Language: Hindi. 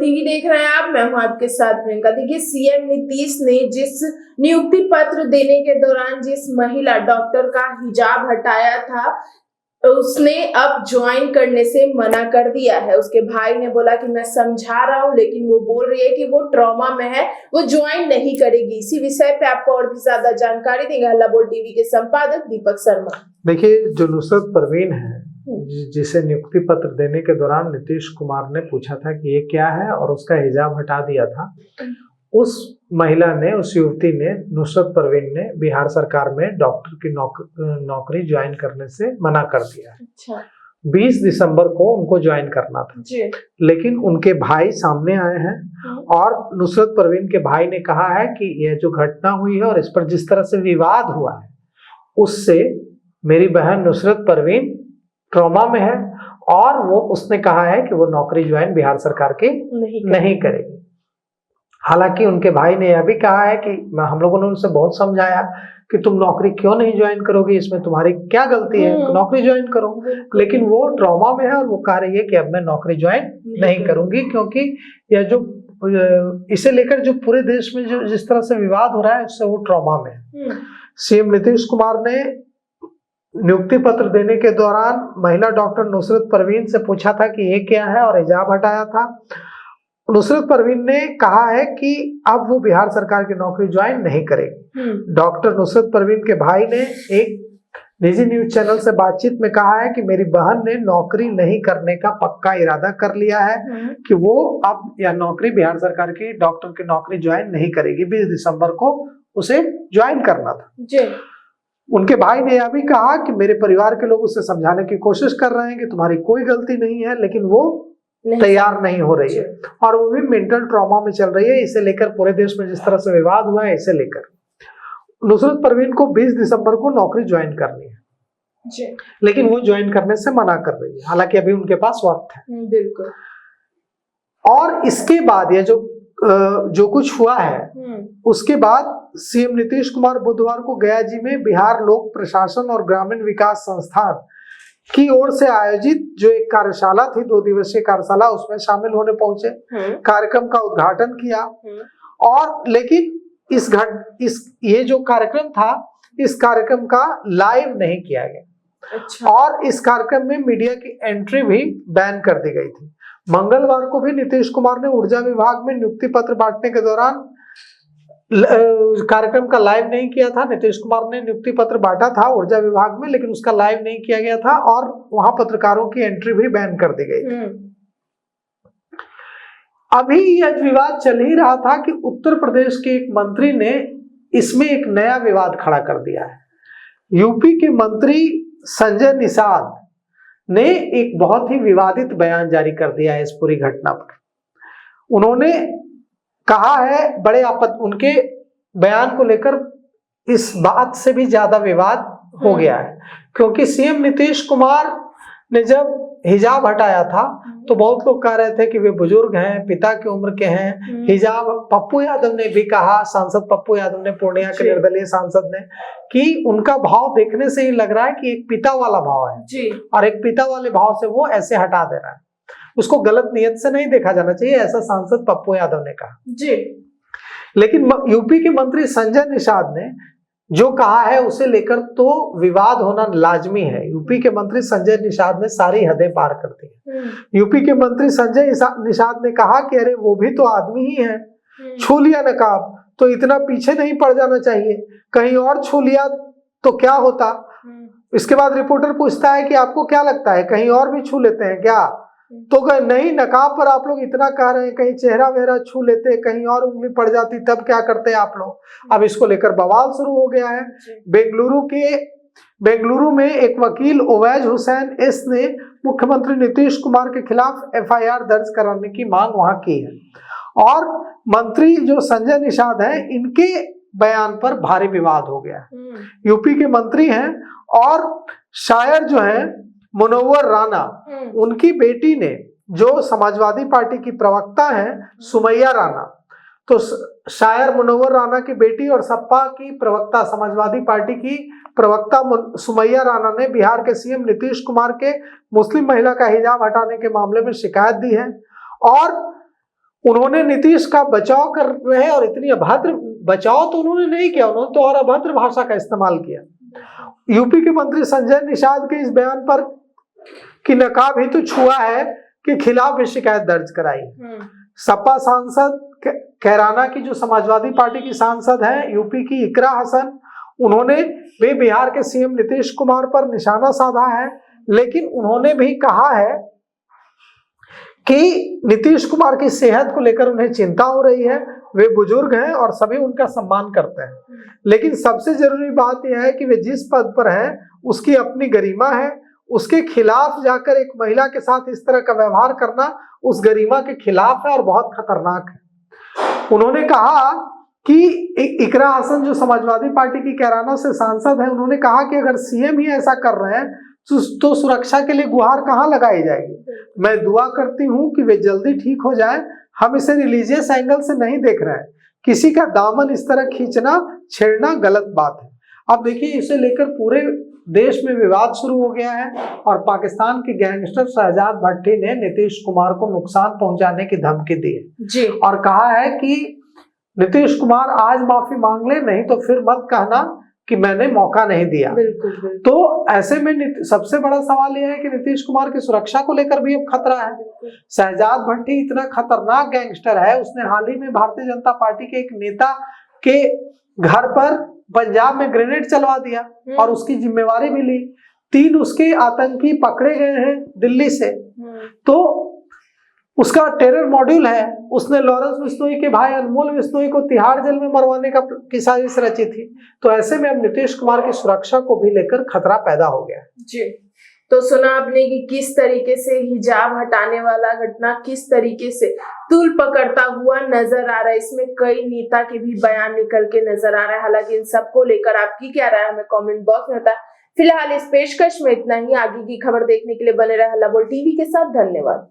टीवी देख रहे हैं आप, मैं हूं आपके साथ प्रियंका। देखिए, सीएम नीतीश ने जिस नियुक्ति पत्र देने के दौरान जिस महिला डॉक्टर का हिजाब हटाया था, उसने अब ज्वाइन करने से मना कर दिया है। उसके भाई ने बोला कि मैं समझा रहा हूं, लेकिन वो बोल रही है कि वो ट्रॉमा में है, वो ज्वाइन नहीं करेगी। इसी विषय पे आपको और भी ज्यादा जानकारी देंगे हल्ला बोल टीवी के संपादक दीपक शर्मा। देखिए, जो नुसरत परवीन है, जिसे नियुक्ति पत्र देने के दौरान नीतीश कुमार ने पूछा था कि ये क्या है और उसका हिजाब हटा दिया था, उस महिला ने, उस युवती ने, नुसरत परवीन ने बिहार सरकार में डॉक्टर की नौकरी ज्वाइन करने से मना कर दिया। अच्छा। 20 दिसंबर को उनको ज्वाइन करना था जी। लेकिन उनके भाई सामने आए हैं और नुसरत परवीन के भाई ने कहा है कि यह जो घटना हुई है और इस पर जिस तरह से विवाद हुआ है, उससे मेरी बहन नुसरत परवीन ट्रॉमा में है और उसने कहा है कि वो नौकरी ज्वाइन बिहार सरकार की नहीं करेगी। हालांकि उनके भाई ने यह भी कहा है कि हम लोगों ने उनसे बहुत समझाया कि तुम नौकरी क्यों नहीं ज्वाइन करोगे, इसमें तुम्हारी क्या गलती है, नौकरी ज्वाइन करो, लेकिन वो ट्रॉमा में है और वो कह रही है कि अब मैं नौकरी ज्वाइन नहीं करूंगी, क्योंकि यह जो इसे लेकर जो पूरे देश में जो जिस तरह से विवाद हो रहा है, उससे वो ट्रॉमा में है। सीएम नीतीश कुमार ने नियुक्ति पत्र देने के दौरान महिला डॉक्टर नुसरत परवीन से पूछा था कि ये क्या है और हिजाब हटाया था। नुसरत परवीन ने कहा है कि अब वो बिहार सरकार की नौकरी ज्वाइन नहीं करेगी। डॉक्टर नुसरत परवीन के भाई ने एक निजी न्यूज चैनल से बातचीत में कहा है कि मेरी बहन ने नौकरी नहीं करने का पक्का इरादा कर लिया है कि वो अब यह नौकरी, बिहार सरकार की डॉक्टर की नौकरी ज्वाइन नहीं करेगी। 20 दिसंबर को उसे ज्वाइन करना था जी। उनके भाई ने यह भी कहा कि मेरे परिवार के लोग उसे समझाने की कोशिश कर रहे हैं कि तुम्हारी कोई गलती नहीं है, लेकिन वो तैयार नहीं हो रही है और वो भी मेंटल ट्रॉमा में चल रही है। इसे लेकर पूरे देश में जिस तरह से विवाद हुआ है, इसे लेकर नुसरत परवीन को 20 दिसंबर को नौकरी ज्वाइन करनी है जी। लेकिन वो ज्वाइन करने से मना कर रही है, हालांकि अभी उनके पास वक्त है। बिल्कुल। और इसके बाद ये जो कुछ हुआ है, उसके बाद सीएम नीतीश कुमार बुधवार को गया जी में बिहार लोक प्रशासन और ग्रामीण विकास संस्थान की ओर से आयोजित जो एक कार्यशाला थी, 2 दिवसीय कार्यशाला, उसमें शामिल होने पहुंचे। कार्यक्रम का उद्घाटन किया और लेकिन ये जो कार्यक्रम था, इस कार्यक्रम का लाइव नहीं किया गया। अच्छा। और इस कार्यक्रम में मीडिया की एंट्री भी बैन कर दी गई थी। मंगलवार को भी नीतीश कुमार ने ऊर्जा विभाग में नियुक्ति पत्र बांटने के दौरान कार्यक्रम का लाइव नहीं किया था। नीतीश कुमार ने नियुक्ति पत्र बांटा था ऊर्जा विभाग में, लेकिन उसका लाइव नहीं किया गया था और वहां पत्रकारों की एंट्री भी बैन कर दी गई। अभी यह विवाद चल ही रहा था कि उत्तर प्रदेश के एक मंत्री ने इसमें एक नया विवाद खड़ा कर दिया है। यूपी के मंत्री संजय निषाद ने एक बहुत ही विवादित बयान जारी कर दिया है इस पूरी घटना पर। उन्होंने कहा है, उनके बयान को लेकर इस बात से भी ज्यादा विवाद हो गया है, क्योंकि सीएम नीतीश कुमार ने जब हिजाब हटाया था तो बहुत लोग कह रहे थे कि वे बुजुर्ग हैं, पिता की उम्र के हैं। हिजाब पप्पू यादव ने भी कहा, सांसद पप्पू यादव ने, पूर्णिया के निर्दलीय सांसद ने, कि उनका भाव देखने से ही लग रहा है कि एक पिता वाला भाव है जी। और एक पिता वाले भाव से वो ऐसे हटा दे रहा है। उसको गलत नियत से नहीं देखा जाना चाहिए, ऐसा सांसद पप्पू यादव ने कहा जी। लेकिन यूपी के मंत्री संजय निषाद ने जो कहा है उसे लेकर तो विवाद होना लाजमी है। यूपी के मंत्री संजय निषाद ने सारी हदें पार कर दी। यूपी के मंत्री संजय निषाद ने कहा कि अरे वो भी तो आदमी ही है, छू लिया नकाब तो इतना पीछे नहीं पड़ जाना चाहिए, कहीं और छू लिया तो क्या होता। इसके बाद रिपोर्टर पूछता है कि आपको क्या लगता है, कहीं और भी छू लेते हैं क्या? तो नहीं, नकाब पर आप लोग इतना कह रहे हैं, कहीं चेहरा वेहरा छू लेते, कहीं और उंगली पड़ जाती तब क्या करते आप लोग। अब इसको लेकर बवाल शुरू हो गया है। बेंगलुरु में एक वकील ओवैज हुसैन एस ने मुख्यमंत्री नीतीश कुमार के खिलाफ एफआईआर दर्ज कराने की मांग वहां की है और मंत्री जो संजय निषाद हैं, इनके बयान पर भारी विवाद हो गया। यूपी के मंत्री हैं और शायर जो है मुनव्वर राना, उनकी बेटी ने, जो समाजवादी पार्टी की प्रवक्ता है सुमैया राना, तो शायर मुनव्वर राना की बेटी और सपा की प्रवक्ता, समाजवादी पार्टी की प्रवक्ता सुमैया राना ने बिहार के सीएम नीतीश कुमार के मुस्लिम महिला का हिजाब हटाने के मामले में शिकायत दी है और उन्होंने नीतीश का बचाव कर रहे हैं और इतनी अभद्र बचाव तो उन्होंने नहीं किया, उन्होंने तो और अभद्र भाषा का इस्तेमाल किया। यूपी के मंत्री संजय निषाद के इस बयान पर कि नकाब ही तो छुआ है के खिलाफ भी शिकायत दर्ज कराई। सपा सांसद कैराना की जो समाजवादी पार्टी की सांसद है यूपी की इकरा हसन, उन्होंने वे बिहार के सीएम नीतीश कुमार पर निशाना साधा है, लेकिन उन्होंने भी कहा है कि नीतीश कुमार की सेहत को लेकर उन्हें चिंता हो रही है। वे बुजुर्ग हैं और सभी उनका सम्मान करते हैं, लेकिन सबसे जरूरी बात यह है कि वे जिस पद पर हैं उसकी अपनी गरिमा है। उसके खिलाफ जाकर एक महिला के साथ इस तरह का व्यवहार करना उस गरिमा के खिलाफ है और बहुत खतरनाक है। उन्होंने कहा कि इकरा हसन जो समाजवादी पार्टी की कैराना से सांसद है, उन्होंने कहा कि अगर सीएम ही ऐसा कर रहे हैं तो सुरक्षा के लिए गुहार कहाँ लगाई जाएगी। मैं दुआ करती हूँ कि वे जल्दी ठीक हो जाएं। हम इसे रिलीजियस एंगल से नहीं देख रहे हैं, किसी का दामन इस तरह खींचना छेड़ना गलत बात है। अब देखिए, इसे लेकर पूरे देश में विवाद शुरू हो गया है और पाकिस्तान के गैंगस्टर शहजाद भट्टी ने नीतीश कुमार को नुकसान पहुंचाने की धमकी दी है और कहा है कि नीतीश कुमार आज माफी मांग ले, नहीं तो फिर मत कहना कि मैंने मौका नहीं दिया। बिल्कुल, बिल्कुल। तो ऐसे में सबसे बड़ा सवाल यह है कि नीतीश कुमार की सुरक्षा को लेकर भी अब खतरा है। शहजाद भट्टी इतना खतरनाक गैंगस्टर है, उसने हाल ही में भारतीय जनता पार्टी के एक नेता के घर पर पंजाब में ग्रेनेड चलवा दिया और उसकी जिम्मेवारी भी ली। 3 उसके आतंकी पकड़े गए हैं दिल्ली से, तो उसका टेरर मॉड्यूल है। उसने लॉरेंस बिश्नोई के भाई अनमोल बिश्नोई को तिहाड़ जेल में मरवाने की साजिश रची थी। तो ऐसे में अब नीतीश कुमार की सुरक्षा को भी लेकर खतरा पैदा हो गया जी। तो सुना आपने कि किस तरीके से हिजाब हटाने वाला घटना किस तरीके से तूल पकड़ता हुआ नजर आ रहा है। इसमें कई नेता के भी बयान निकल के नजर आ रहा है। हालांकि इन सबको लेकर आपकी क्या राय है हमें कमेंट बॉक्स में बताएं। फिलहाल इस पेशकश में इतना ही। आगे की खबर देखने के लिए बने रहे हल्ला बोल टीवी के साथ। धन्यवाद।